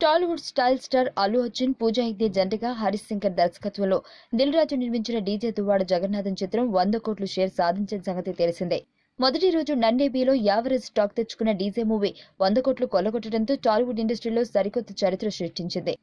Tollywood style star Allu Arjun, Pooja Hegde జంటగా హరీష్ శంకర్ దర్శకత్వంలో దిల్ రాజు నిర్మించిన డీజే దువ్వాడ జగన్నాథన్ చిత్రం 100 కోట్ల షేర్ సాధించిన సంగతి తెలిసిందే. మొదటి రోజు నన్నేబీలో యావరేజ్ టాక్ తెచ్చుకున్న డీజే మూవీ 100 కోట్లు కొల్లగొట్టడంతో టాలీవుడ్ ఇండస్ట్రీలో సరికొత్త చరిత్ర సృష్టించింది.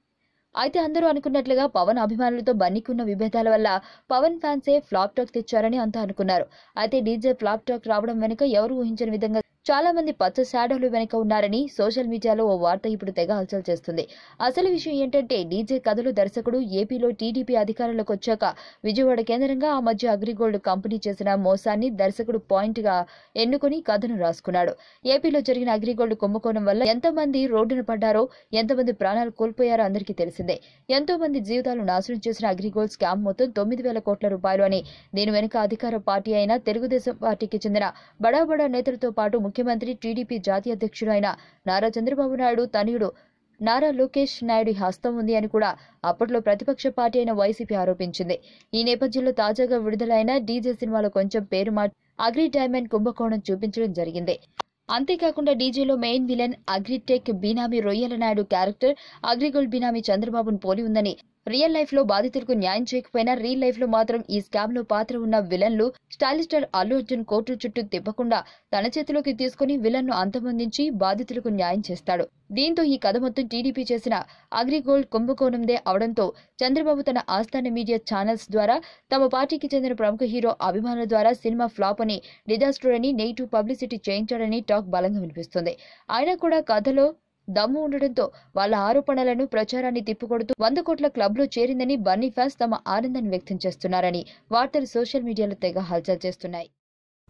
అయితే అందరూ అనుకున్నట్లుగా పవన్ అభిమానులతో బన్నీకున్న విభేదాల వల్ల పవన్ ఫ్యాన్సే ఫ్లాప్ టాక్ తెచ్చారని అంతా అనుకున్నారు. అయితే డీజే ఫ్లాప్ టాక్ రావడం వెనుక ఎవరు ఊహించని విధంగా చాలా మంది పచ్చ షాడోలు వెనుక ఉన్నారని సోషల్ మీడియాలో ఓ వార్త ఇప్పుడు తెగ హల్చల్ చేస్తుంది. అసలు విషయం ఏంటంటే డీజే కథలు దర్శకుడు ఏపీలో టీడీపీ అధికారంలోకి వచ్చాక విజయవాడ కేంద్రంగా ఆ మధ్య అగ్రిగోల్డ్ కంపెనీ చేసిన మోసాన్ని దర్శకుడు పాయింట్ గా ఎన్నుకుని కథను రాసుకున్నాడు. ఏపీలో జరిగిన అగ్రిగోల్డ్ కుంభకోణం వల్ల ఎంతమంది రోడ్డున పడ్డారో, ఎంతమంది ప్రాణాలు కోల్పోయారో అందరికీ తెలిసిందే. ఎంతో మంది జీవితాలు నాశనం చేసిన అగ్రిగోల్డ్ స్కామ్ మొత్తం 9,000 కోట్ల రూపాయలు అని, దీని వెనుక అధికార పార్టీ అయిన తెలుగుదేశం పార్టీకి చెందిన బడా నేతలతో పాటు ముఖ్యమంత్రి, టీడీపీ జాతీయ అధ్యక్షుడు అయిన నారా చంద్రబాబు నాయుడు తనయుడు నారా లోకేష్ నాయుడు హస్తం ఉంది అని కూడా అప్పట్లో ప్రతిపక్ష పార్టీ అయిన వైసీపీ ఆరోపించింది. ఈ నేపథ్యంలో తాజాగా విడుదలైన డీజే సినిమాలో కొంచెం పేరు మార్చి అగ్రి డైమండ్ కుంభకోణం చూపించడం జరిగింది. అంతేకాకుండా డీజేలో మెయిన్ విలన్ అగ్రిటెక్ బినామీ రొయ్యల నాయుడు క్యారెక్టర్ అగ్రిగోల్డ్ బినామీ చంద్రబాబును పోలి ఉందని, రియల్ లైఫ్ లో బాధితులకు న్యాయం చేయకపోయినా రియల్ లైఫ్ లో మాత్రం ఈ స్కామ్ లో పాత్ర ఉన్న విలన్లు stylish star Allu Arjun court చుట్టూ తిప్పకుండా తన చేతిలోకి తీసుకుని విలన్ ను అంతమొందించి బాధితులకు న్యాయం చేస్తాడు. దీంతో ఈ కథ మొత్తం టీడీపీ చేసిన అగ్రిగోల్డ్ కుంభకోణందే అవడంతో చంద్రబాబు తన ఆస్థాన మీడియా ఛానల్స్ ద్వారా తమ పార్టీకి చెందిన ప్రముఖ హీరో అభిమానుల ద్వారా సినిమా ఫ్లాప్ అని, డిజాస్టర్ అని నెగిటివ్ పబ్లిసిటీ చేయించాడని టాక్ బలంగా వినిపిస్తుంది. అయినా కూడా కథలో దమ్ము ఉండడంతో వాళ్ళ ఆరోపణలను, ప్రచారాన్ని తిప్పికొడుతూ 100 కోట్ల క్లబ్ లో చేరిందని బన్నీ ఫ్యాన్స్ తమ ఆనందాన్ని వ్యక్తం చేస్తున్నారని వార్తలు సోషల్ మీడియాలో తెగ హల్చల్ చేస్తున్నాయి.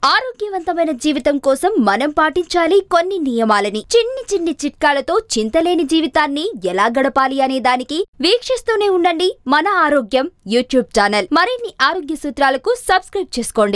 ఆరోగ్యవంతమైన జీవితం కోసం మనం పాటించాలి కొన్ని నియమాలని. చిన్ని చిట్కాలతో చింతలేని జీవితాన్ని ఎలా గడపాలి అనే దానికి వీక్షిస్తూనే ఉండండి మన ఆరోగ్యం యూట్యూబ్ ఛానల్. మరిన్ని ఆరోగ్య సూత్రాలకు సబ్స్క్రైబ్ చేసుకోండి.